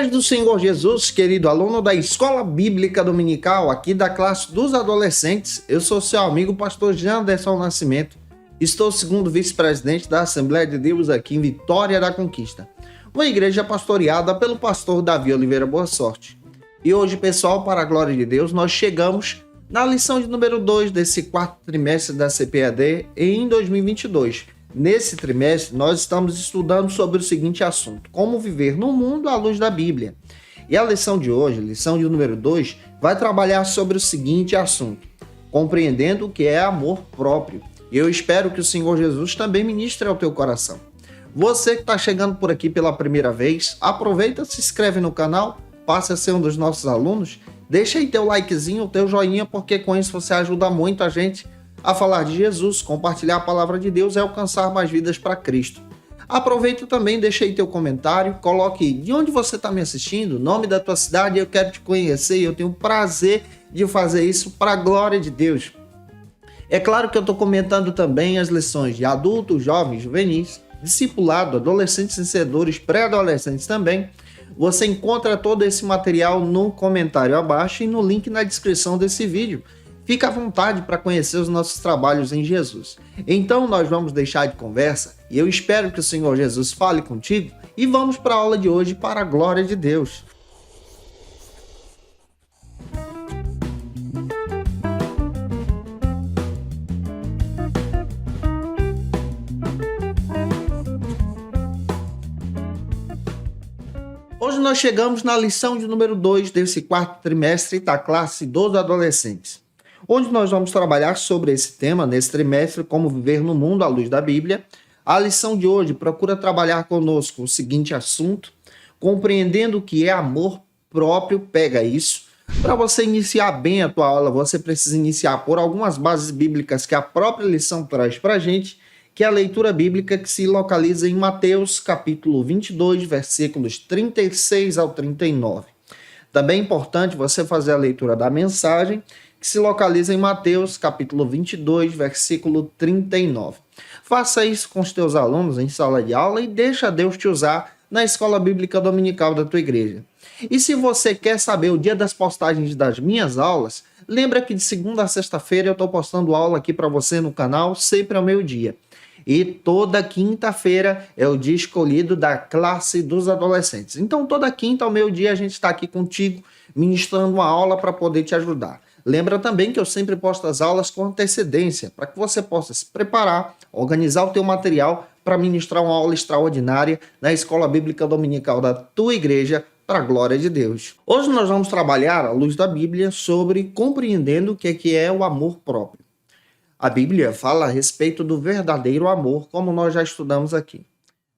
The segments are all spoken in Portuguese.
paz do Senhor Jesus, querido aluno da Escola Bíblica Dominical, aqui da classe dos adolescentes. Eu sou seu amigo, pastor Janderson Nascimento. Estou segundo vice-presidente da Assembleia de Deus aqui em Vitória da Conquista, uma igreja pastoreada pelo pastor Davi Oliveira Boa Sorte. E hoje, pessoal, para a glória de Deus, nós chegamos na lição de número 2 desse quarto trimestre da CPAD em 2022. Nesse trimestre, nós estamos estudando sobre o seguinte assunto: como viver no mundo à luz da Bíblia. E a lição de hoje, lição de número 2, vai trabalhar sobre o seguinte assunto: compreendendo o que é amor próprio. E eu espero que o Senhor Jesus também ministre ao teu coração. Você que está chegando por aqui pela primeira vez, aproveita, se inscreve no canal, passa a ser um dos nossos alunos, deixa aí teu likezinho, teu joinha, porque com isso você ajuda muito a gente a falar de Jesus, compartilhar a palavra de Deus e alcançar mais vidas para Cristo. Aproveita também, deixa aí teu comentário, coloque de onde você está me assistindo, nome da tua cidade, eu quero te conhecer e eu tenho o prazer de fazer isso para a glória de Deus. É claro que eu estou comentando também as lições de adultos, jovens, juvenis, discipulado, adolescentes vencedores, pré-adolescentes também. Você encontra todo esse material no comentário abaixo e no link na descrição desse vídeo. Fica à vontade para conhecer os nossos trabalhos em Jesus. Então nós vamos deixar de conversa e eu espero que o Senhor Jesus fale contigo e vamos para a aula de hoje para a glória de Deus. Hoje nós chegamos na lição de número 2 desse quarto trimestre da classe dos adolescentes, onde nós vamos trabalhar sobre esse tema nesse trimestre, como viver no mundo à luz da Bíblia. A lição de hoje procura trabalhar conosco o seguinte assunto: compreendendo o que é amor próprio. Pega isso. Para você iniciar bem a tua aula, você precisa iniciar por algumas bases bíblicas que a própria lição traz para a gente, que é a leitura bíblica que se localiza em Mateus capítulo 22, versículos 36 ao 39. Também é importante você fazer a leitura da mensagem, que se localiza em Mateus capítulo 22, versículo 39. Faça isso com os teus alunos em sala de aula e deixa Deus te usar na Escola Bíblica Dominical da tua igreja. E se você quer saber o dia das postagens das minhas aulas, lembra que de segunda a sexta-feira eu estou postando aula aqui para você no canal, sempre ao meio-dia. E toda quinta-feira é o dia escolhido da classe dos adolescentes. Então, toda quinta ao meio-dia a gente está aqui contigo, ministrando uma aula para poder te ajudar. Lembra também que eu sempre posto as aulas com antecedência, para que você possa se preparar, organizar o teu material para ministrar uma aula extraordinária na Escola Bíblica Dominical da tua igreja, para a glória de Deus. Hoje nós vamos trabalhar, à luz da Bíblia, sobre compreendendo o que é o amor próprio. A Bíblia fala a respeito do verdadeiro amor, como nós já estudamos aqui.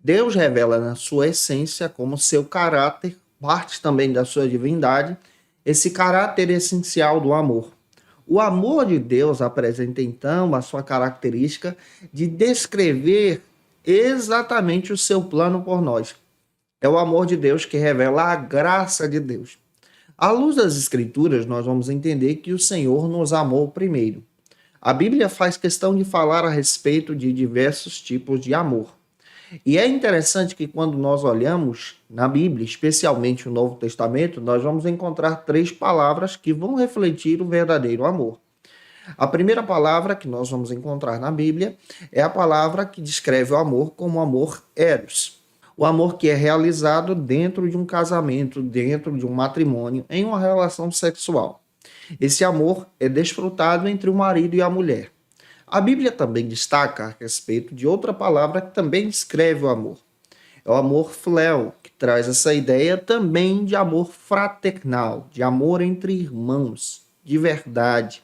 Deus revela na sua essência, como seu caráter, parte também da sua divindade, esse caráter essencial do amor. O amor de Deus apresenta, então, a sua característica de descrever exatamente o seu plano por nós. É o amor de Deus que revela a graça de Deus. À luz das Escrituras, nós vamos entender que o Senhor nos amou primeiro. A Bíblia faz questão de falar a respeito de diversos tipos de amor. E é interessante que quando nós olhamos na Bíblia, especialmente o Novo Testamento, nós vamos encontrar 3 palavras que vão refletir o verdadeiro amor. A primeira palavra que nós vamos encontrar na Bíblia é a palavra que descreve o amor como amor eros. O amor que é realizado dentro de um casamento, dentro de um matrimônio, em uma relação sexual. Esse amor é desfrutado entre o marido e a mulher. A Bíblia também destaca a respeito de outra palavra que também descreve o amor. É o amor filéu, que traz essa ideia também de amor fraternal, de amor entre irmãos, de verdade,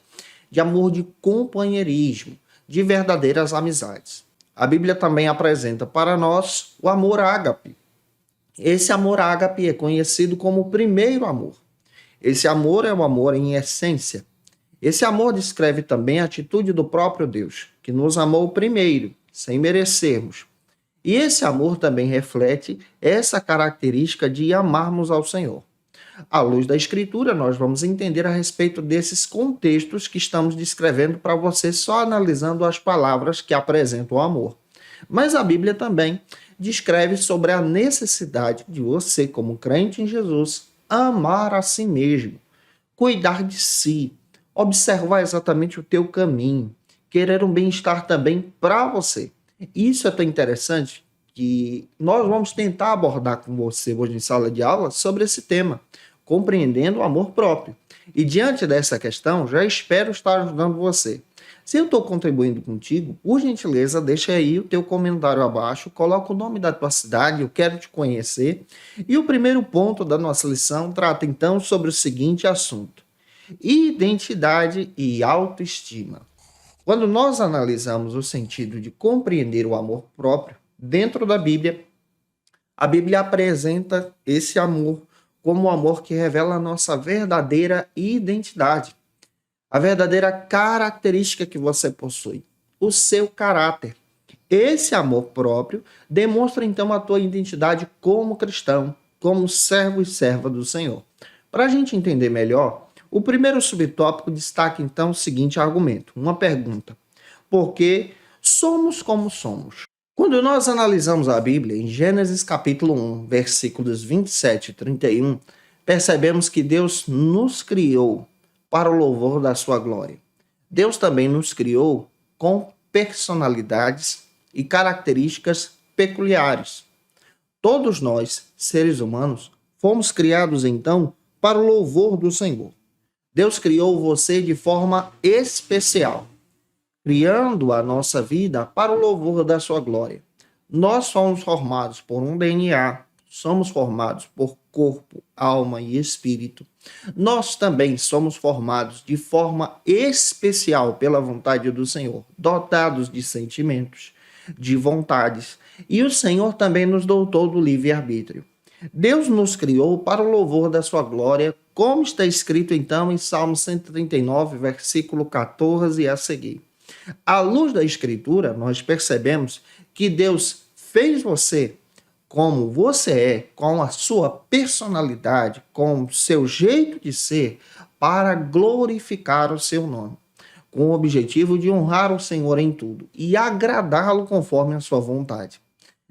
de amor de companheirismo, de verdadeiras amizades. A Bíblia também apresenta para nós o amor ágape. Esse amor ágape é conhecido como o primeiro amor. Esse amor é o amor em essência. Esse amor descreve também a atitude do próprio Deus, que nos amou primeiro, sem merecermos. E esse amor também reflete essa característica de amarmos ao Senhor. À luz da Escritura, nós vamos entender a respeito desses contextos que estamos descrevendo para você, só analisando as palavras que apresentam o amor. Mas a Bíblia também descreve sobre a necessidade de você, como crente em Jesus, amar a si mesmo, cuidar de si, observar exatamente o teu caminho, querer um bem-estar também para você. Isso é tão interessante que nós vamos tentar abordar com você hoje em sala de aula sobre esse tema, compreendendo o amor próprio. E diante dessa questão, já espero estar ajudando você. Se eu estou contribuindo contigo, por gentileza, deixa aí o teu comentário abaixo, coloca o nome da tua cidade, eu quero te conhecer. E o primeiro ponto da nossa lição trata então sobre o seguinte assunto: identidade e autoestima. Quando nós analisamos o sentido de compreender o amor próprio dentro da Bíblia, a Bíblia apresenta esse amor como o amor que revela a nossa verdadeira identidade, a verdadeira característica que você possui, o seu caráter. Esse amor próprio demonstra então a tua identidade como cristão, como servo e serva do Senhor. Para a gente entender melhor, o primeiro subtópico destaca então o seguinte argumento, uma pergunta: por que somos como somos? Quando nós analisamos a Bíblia, em Gênesis capítulo 1, versículos 27 e 31, percebemos que Deus nos criou para o louvor da sua glória. Deus também nos criou com personalidades e características peculiares. Todos nós, seres humanos, fomos criados então para o louvor do Senhor. Deus criou você de forma especial, criando a nossa vida para o louvor da sua glória. Nós somos formados por um DNA, somos formados por corpo, alma e espírito. Nós também somos formados de forma especial pela vontade do Senhor, dotados de sentimentos, de vontades. E o Senhor também nos dotou do livre-arbítrio. Deus nos criou para o louvor da sua glória, como está escrito então em Salmo 139, versículo 14 a seguir. À luz da Escritura, nós percebemos que Deus fez você como você é, com a sua personalidade, com o seu jeito de ser, para glorificar o seu nome, com o objetivo de honrar o Senhor em tudo e agradá-lo conforme a sua vontade.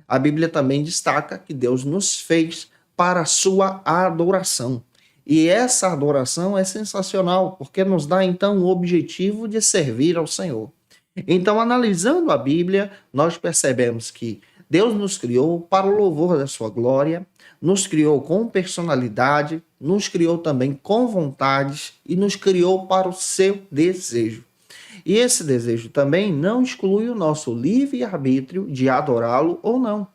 A Bíblia também destaca que Deus nos fez para a sua adoração. E essa adoração é sensacional, porque nos dá então o objetivo de servir ao Senhor. Então, analisando a Bíblia, nós percebemos que Deus nos criou para o louvor da sua glória, nos criou com personalidade, nos criou também com vontades e nos criou para o seu desejo. E esse desejo também não exclui o nosso livre-arbítrio de adorá-lo ou não.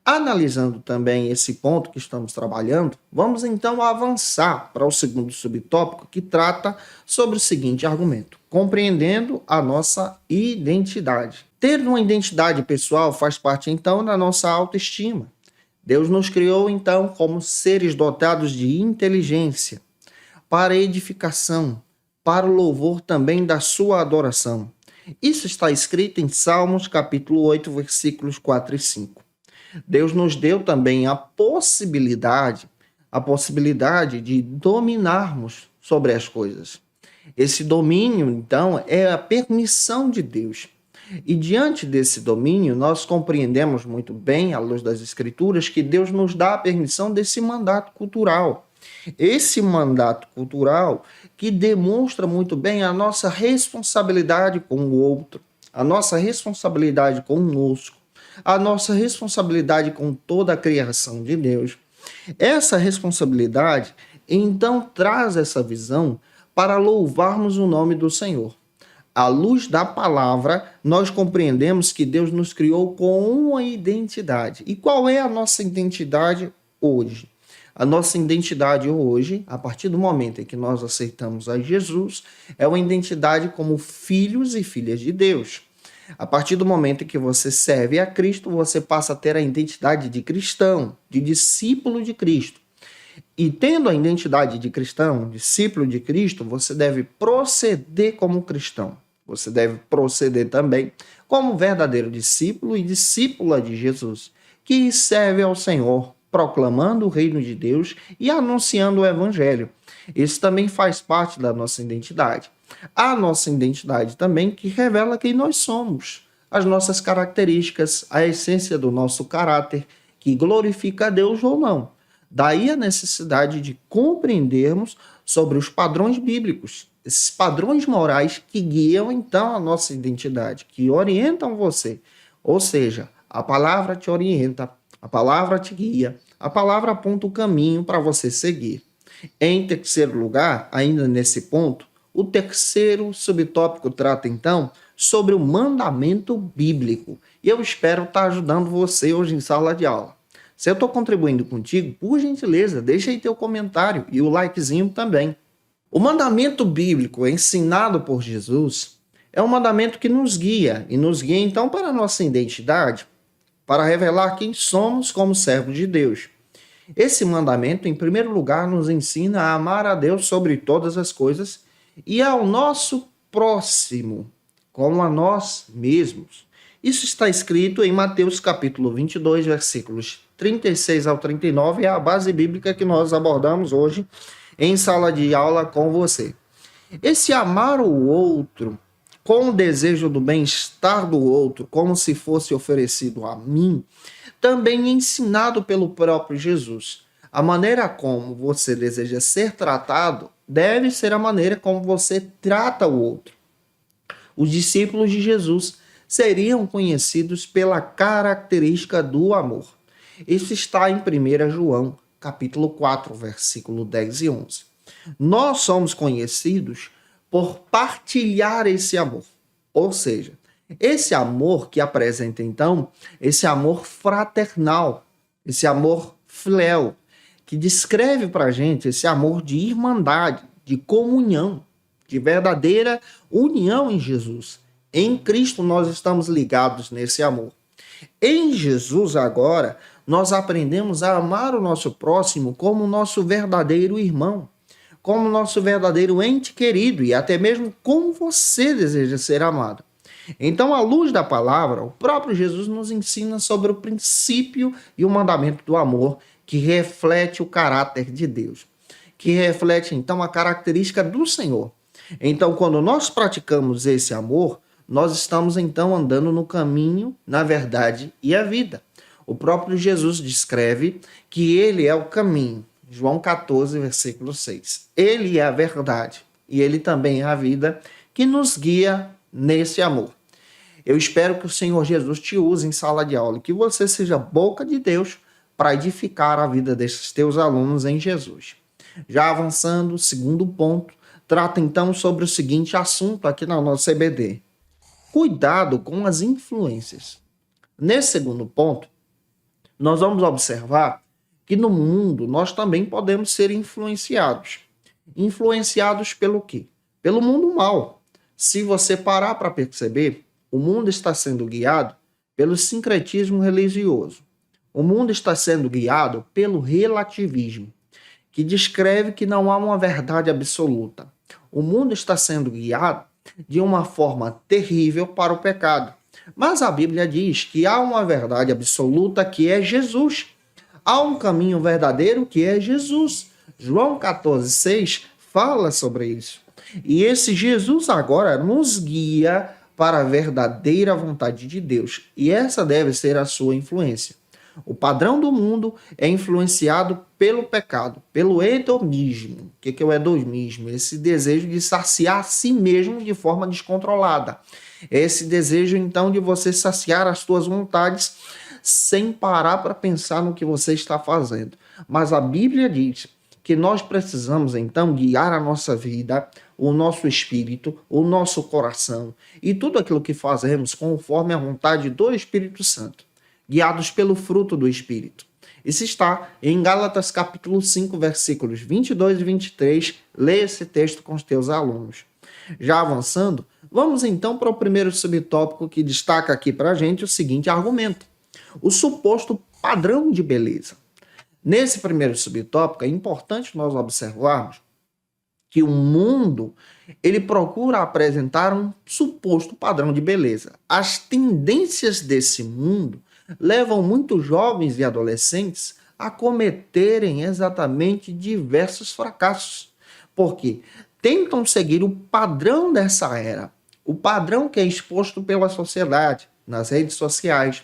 Analisando também esse ponto que estamos trabalhando, vamos então avançar para o segundo subtópico, que trata sobre o seguinte argumento: compreendendo a nossa identidade. Ter uma identidade pessoal faz parte então da nossa autoestima. Deus nos criou então como seres dotados de inteligência, para edificação, para o louvor também da sua adoração. Isso está escrito em Salmos capítulo 8, versículos 4 e 5. Deus nos deu também a possibilidade de dominarmos sobre as coisas. Esse domínio, então, é a permissão de Deus. E diante desse domínio, nós compreendemos muito bem, à luz das Escrituras, que Deus nos dá a permissão desse mandato cultural. Esse mandato cultural que demonstra muito bem a nossa responsabilidade com o outro, a nossa responsabilidade conosco, a nossa responsabilidade com toda a criação de Deus. Essa responsabilidade, então, traz essa visão para louvarmos o nome do Senhor. À luz da palavra, nós compreendemos que Deus nos criou com uma identidade. E qual é a nossa identidade hoje? A nossa identidade hoje, a partir do momento em que nós aceitamos a Jesus, é uma identidade como filhos e filhas de Deus. A partir do momento em que você serve a Cristo, você passa a ter a identidade de cristão, de discípulo de Cristo. E tendo a identidade de cristão, discípulo de Cristo, você deve proceder como cristão. Você deve proceder também como verdadeiro discípulo e discípula de Jesus, que serve ao Senhor, proclamando o reino de Deus e anunciando o evangelho. Isso também faz parte da nossa identidade. A nossa identidade também que revela quem nós somos. as nossas características, a essência do nosso caráter, que glorifica a Deus ou não. Daí a necessidade de compreendermos sobre os padrões bíblicos, esses padrões morais que guiam então a nossa identidade, que orientam você. Ou seja, a palavra te orienta, a palavra te guia, a palavra aponta o caminho para você seguir. Em terceiro lugar, ainda nesse ponto, o terceiro subtópico trata então sobre o mandamento bíblico. E eu espero estar ajudando você hoje em sala de aula. Se eu estou contribuindo contigo, por gentileza, deixa aí teu comentário e o likezinho também. O mandamento bíblico ensinado por Jesus é um mandamento que nos guia, e nos guia então para a nossa identidade, para revelar quem somos como servos de Deus. Esse mandamento, em primeiro lugar, nos ensina a amar a Deus sobre todas as coisas e ao nosso próximo, como a nós mesmos. Isso está escrito em Mateus capítulo 22, versículos 36 ao 39, é a base bíblica que nós abordamos hoje em sala de aula com você. Esse amar o outro com o desejo do bem-estar do outro, como se fosse oferecido a mim, também é ensinado pelo próprio Jesus. A maneira como você deseja ser tratado deve ser a maneira como você trata o outro. Os discípulos de Jesus seriam conhecidos pela característica do amor. Isso está em 1 João, capítulo 4, versículo 10 e 11. Nós somos conhecidos por partilhar esse amor. Ou seja, esse amor que apresenta, então, esse amor fraternal, esse amor filéu, que descreve para a gente esse amor de irmandade, de comunhão, de verdadeira união em Jesus. Em Cristo nós estamos ligados nesse amor. Em Jesus agora, nós aprendemos a amar o nosso próximo como nosso verdadeiro irmão, como nosso verdadeiro ente querido e até mesmo como você deseja ser amado. Então, à luz da palavra, o próprio Jesus nos ensina sobre o princípio e o mandamento do amor que reflete o caráter de Deus, que reflete então a característica do Senhor. Então, quando nós praticamos esse amor, nós estamos então andando no caminho, na verdade e a vida. O próprio Jesus descreve que ele é o caminho. João 14, versículo 6. Ele é a verdade e ele também é a vida que nos guia nesse amor. Eu espero que o Senhor Jesus te use em sala de aula e que você seja boca de Deus para edificar a vida desses teus alunos em Jesus. Já avançando, o segundo ponto, trata então sobre o seguinte assunto aqui na nossa EBD. Cuidado com as influências. Nesse segundo ponto, nós vamos observar que no mundo nós também podemos ser influenciados. Influenciados pelo quê? Pelo mundo mal. Se você parar para perceber, o mundo está sendo guiado pelo sincretismo religioso. O mundo está sendo guiado pelo relativismo, que descreve que não há uma verdade absoluta. O mundo está sendo guiado de uma forma terrível para o pecado. Mas a Bíblia diz que há uma verdade absoluta que é Jesus. Há um caminho verdadeiro que é Jesus. João 14, 6 fala sobre isso. E esse Jesus agora nos guia para a verdadeira vontade de Deus. E essa deve ser a sua influência. O padrão do mundo é influenciado pelo pecado, pelo hedonismo. O que é o hedonismo? Esse desejo de saciar a si mesmo de forma descontrolada. Esse desejo, então, de você saciar as suas vontades sem parar para pensar no que você está fazendo. Mas a Bíblia diz que nós precisamos, então, guiar a nossa vida, o nosso espírito, o nosso coração e tudo aquilo que fazemos conforme a vontade do Espírito Santo, guiados pelo fruto do Espírito. Isso está em Gálatas capítulo 5, versículos 22 e 23. Leia esse texto com os teus alunos. Já avançando, vamos então para o primeiro subtópico que destaca aqui para a gente o seguinte argumento: o suposto padrão de beleza. Nesse primeiro subtópico, é importante nós observarmos que o mundo ele procura apresentar um suposto padrão de beleza. As tendências desse mundo levam muitos jovens e adolescentes a cometerem exatamente diversos fracassos. Porque tentam seguir o padrão dessa era, o padrão que é exposto pela sociedade. nas redes sociais,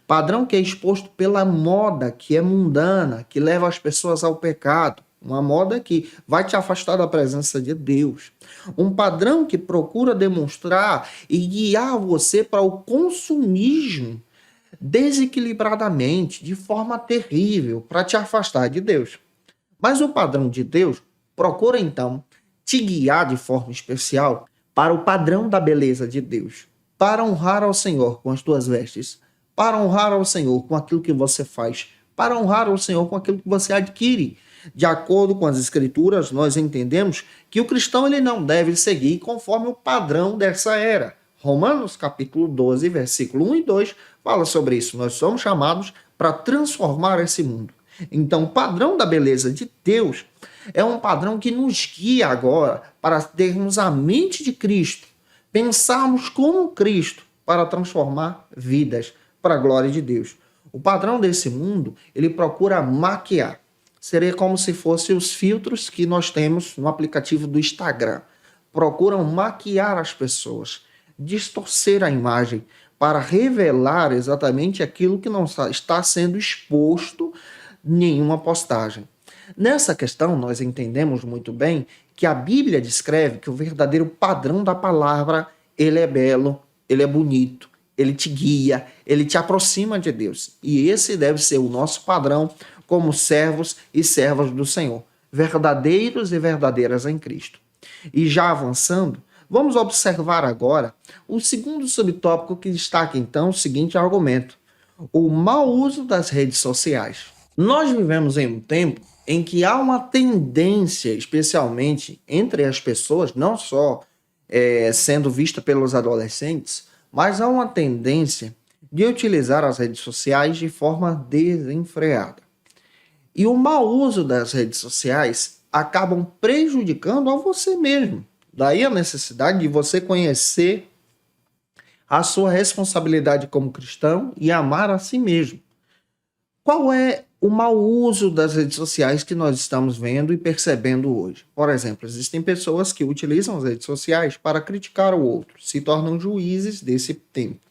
padrão que é exposto pela moda, que é mundana, que leva as pessoas ao pecado, uma moda que vai te afastar da presença de Deus, um padrão que procura demonstrar e guiar você para o consumismo desequilibradamente, de forma terrível, para te afastar de Deus. Mas o padrão de Deus procura então te guiar de forma especial para o padrão da beleza de Deus, para honrar ao Senhor com as tuas vestes, para honrar ao Senhor com aquilo que você faz, para honrar ao Senhor com aquilo que você adquire. De acordo com as Escrituras, nós entendemos que o cristão ele não deve seguir conforme o padrão dessa era. Romanos capítulo 12, versículo 1 e 2 fala sobre isso. Nós somos chamados para transformar esse mundo. Então, o padrão da beleza de Deus é um padrão que nos guia agora para termos a mente de Cristo, pensarmos como Cristo para transformar vidas para a glória de Deus. O padrão desse mundo, ele procura maquiar. Seria como se fossem os filtros que nós temos no aplicativo do Instagram. Procuram maquiar as pessoas, distorcer a imagem para revelar exatamente aquilo que não está sendo exposto em nenhuma postagem. Nessa questão, nós entendemos muito bem que a Bíblia descreve que o verdadeiro padrão da palavra, ele é belo, ele é bonito, ele te guia, ele te aproxima de Deus. E esse deve ser o nosso padrão como servos e servas do Senhor, verdadeiros e verdadeiras em Cristo. E já avançando, vamos observar agora o segundo subtópico que destaca então o seguinte argumento: o mau uso das redes sociais. Nós vivemos em um tempo em que há uma tendência, especialmente entre as pessoas, não só sendo vista pelos adolescentes, mas há uma tendência de utilizar as redes sociais de forma desenfreada. E o mau uso das redes sociais acabam prejudicando a você mesmo. Daí a necessidade de você conhecer a sua responsabilidade como cristão e amar a si mesmo. Qual é o mau uso das redes sociais que nós estamos vendo e percebendo hoje? Por exemplo, existem pessoas que utilizam as redes sociais para criticar o outro, se tornam juízes desse tempo.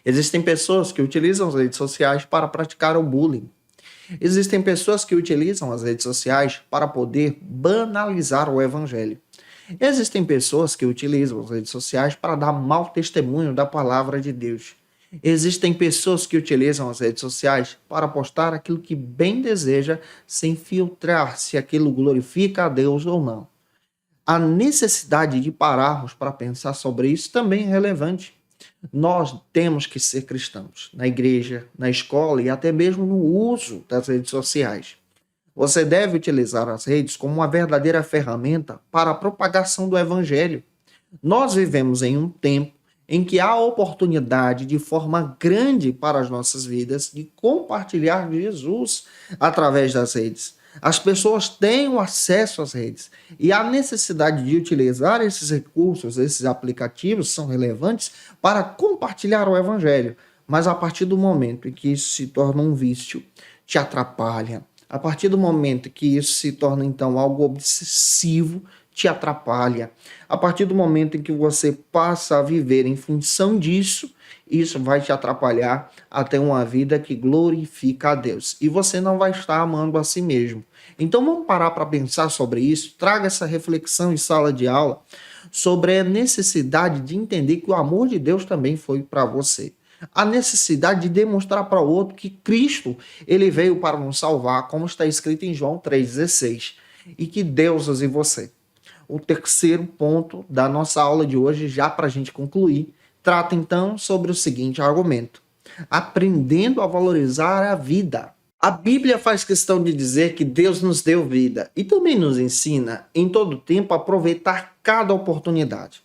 Existem pessoas que utilizam as redes sociais para praticar o bullying. Existem pessoas que utilizam as redes sociais para poder banalizar o evangelho. Existem pessoas que utilizam as redes sociais para dar mau testemunho da palavra de Deus. Existem pessoas que utilizam as redes sociais para postar aquilo que bem deseja, sem filtrar se aquilo glorifica a Deus ou não. A necessidade de pararmos para pensar sobre isso também é relevante. Nós temos que ser cristãos, na igreja, na escola e até mesmo no uso das redes sociais. Você deve utilizar as redes como uma verdadeira ferramenta para a propagação do evangelho. Nós vivemos em um tempo em que há oportunidade de forma grande para as nossas vidas de compartilhar Jesus através das redes. As pessoas têm o acesso às redes e a necessidade de utilizar esses recursos, esses aplicativos são relevantes para compartilhar o evangelho. Mas a partir do momento em que isso se torna um vício, te atrapalha. A partir do momento que isso se torna então algo obsessivo, te atrapalha. A partir do momento em que você passa a viver em função disso, isso vai te atrapalhar até uma vida que glorifica a Deus. E você não vai estar amando a si mesmo. Então vamos parar para pensar sobre isso. Traga essa reflexão em sala de aula sobre a necessidade de entender que o amor de Deus também foi para você. A necessidade de demonstrar para o outro que Cristo ele veio para nos salvar, como está escrito em João 3,16. E que Deus use você. O terceiro ponto da nossa aula de hoje, já para a gente concluir, trata então sobre o seguinte argumento: aprendendo a valorizar a vida. A Bíblia faz questão de dizer que Deus nos deu vida e também nos ensina em todo tempo a aproveitar cada oportunidade.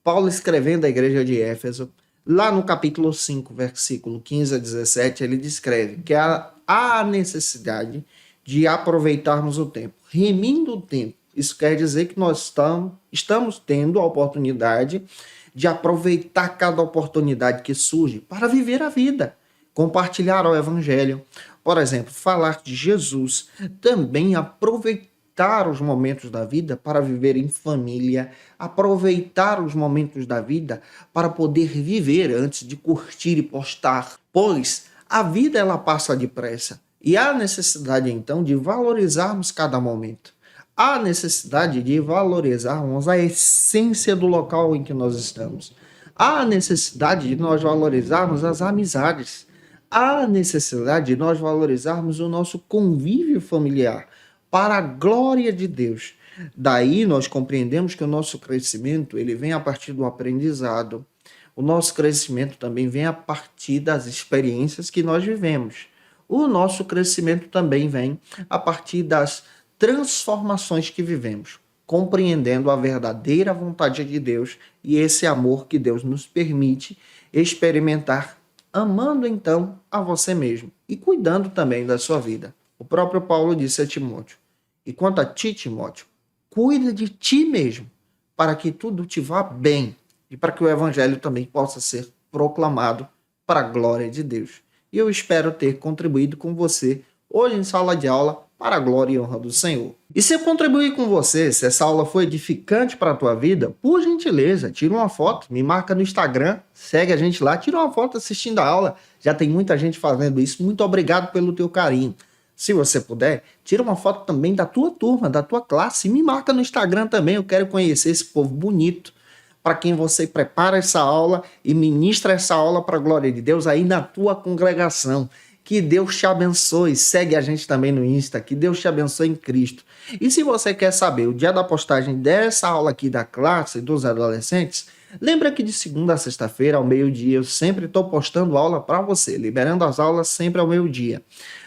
Paulo, escrevendo à igreja de Éfeso, lá no capítulo 5, versículo 15 a 17, ele descreve que há necessidade de aproveitarmos o tempo, remindo o tempo. Isso quer dizer que nós estamos tendo a oportunidade de aproveitar cada oportunidade que surge para viver a vida, compartilhar o evangelho. Por exemplo, falar de Jesus, também aproveitar os momentos da vida para viver em família, aproveitar os momentos da vida para poder viver antes de curtir e postar, pois a vida ela passa depressa e há necessidade então de valorizarmos cada momento. Há necessidade de valorizarmos a essência do local em que nós estamos. Há necessidade de nós valorizarmos as amizades. Há necessidade de nós valorizarmos o nosso convívio familiar para a glória de Deus. Daí nós compreendemos que o nosso crescimento ele vem a partir do aprendizado. O nosso crescimento também vem a partir das experiências que nós vivemos. O nosso crescimento também vem a partir das transformações que vivemos, compreendendo a verdadeira vontade de Deus e esse amor que Deus nos permite experimentar, amando então a você mesmo e cuidando também da sua vida. O próprio Paulo disse a Timóteo: e quanto a ti, Timóteo, cuida de ti mesmo, para que tudo te vá bem e para que o evangelho também possa ser proclamado para a glória de Deus. E eu espero ter contribuído com você hoje em sala de aula para a glória e honra do Senhor. E se eu contribuir com você, se essa aula foi edificante para a tua vida, por gentileza, tira uma foto, me marca no Instagram, segue a gente lá, tira uma foto assistindo a aula. Já tem muita gente fazendo isso. Muito obrigado pelo teu carinho. Se você puder, tira uma foto também da tua turma, da tua classe, e me marca no Instagram também. Eu quero conhecer esse povo bonito, para quem você prepara essa aula e ministra essa aula para a glória de Deus aí na tua congregação. Que Deus te abençoe. Segue a gente também no Insta. Que Deus te abençoe em Cristo. E se você quer saber o dia da postagem dessa aula aqui da classe dos adolescentes, lembra que de segunda a sexta-feira, ao meio-dia, eu sempre estou postando aula para você, liberando as aulas sempre ao meio-dia.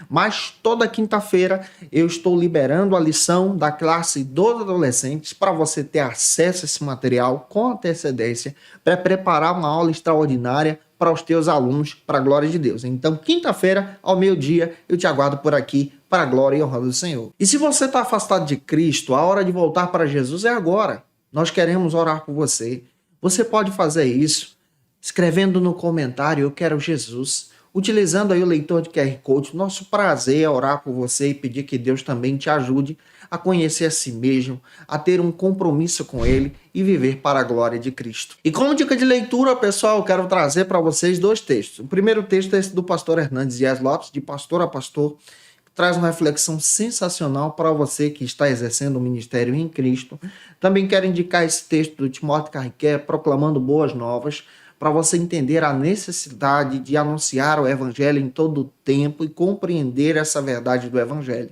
Mas toda quinta-feira eu estou liberando a lição da classe dos adolescentes para você ter acesso a esse material com antecedência para preparar uma aula extraordinária para os teus alunos, para a glória de Deus. Então, quinta-feira, ao meio-dia, eu te aguardo por aqui, para a glória e honra do Senhor. E se você está afastado de Cristo, a hora de voltar para Jesus é agora. Nós queremos orar por você. Você pode fazer isso escrevendo no comentário: eu quero Jesus, utilizando aí o leitor de QR Code. Nosso prazer é orar por você e pedir que Deus também te ajude a conhecer a si mesmo, a ter um compromisso com Ele e viver para a glória de Cristo. E como dica de leitura, pessoal, eu quero trazer para vocês 2 textos. O primeiro texto é esse do pastor Hernandes Dias Lopes, de Pastor a Pastor, que traz uma reflexão sensacional para você que está exercendo o ministério em Cristo. Também quero indicar esse texto do Timóteo Carriquet, proclamando boas novas, para você entender a necessidade de anunciar o evangelho em todo o tempo e compreender essa verdade do evangelho.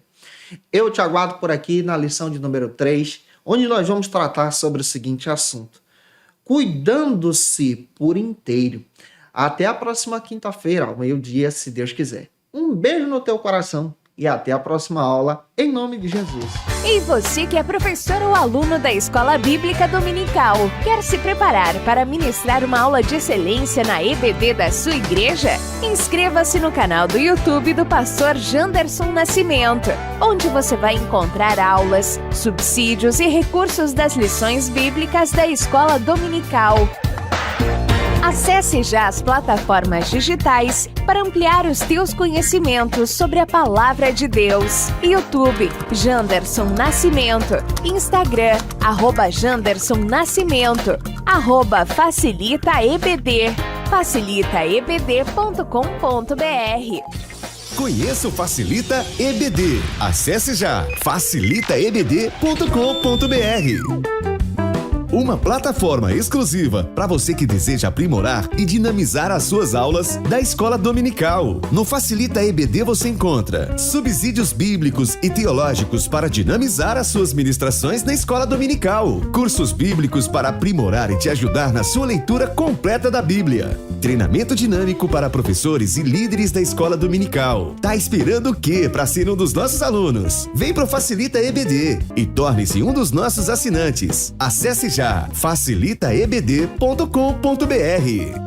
Eu te aguardo por aqui na lição de número 3, onde nós vamos tratar sobre o seguinte assunto: cuidando-se por inteiro. Até a próxima quinta-feira, ao meio-dia, se Deus quiser. Um beijo no teu coração e até a próxima aula, em nome de Jesus. E você que é professor ou aluno da Escola Bíblica Dominical, quer se preparar para ministrar uma aula de excelência na EBD da sua igreja? Inscreva-se no canal do YouTube do pastor Janderson Nascimento, onde você vai encontrar aulas, subsídios e recursos das lições bíblicas da Escola Dominical. Acesse já as plataformas digitais para ampliar os teus conhecimentos sobre a Palavra de Deus. YouTube, Janderson Nascimento. Instagram, @Janderson Nascimento. @FacilitaEBD. facilitaebd.com.br. Conheça o Facilita EBD. Acesse já facilitaebd.com.br. Uma plataforma exclusiva para você que deseja aprimorar e dinamizar as suas aulas da Escola Dominical. No Facilita EBD você encontra subsídios bíblicos e teológicos para dinamizar as suas ministrações na Escola Dominical, cursos bíblicos para aprimorar e te ajudar na sua leitura completa da Bíblia, treinamento dinâmico para professores e líderes da Escola Dominical. Tá esperando o quê para ser um dos nossos alunos? Vem pro Facilita EBD e torne-se um dos nossos assinantes. Acesse já facilitaebd.com.br.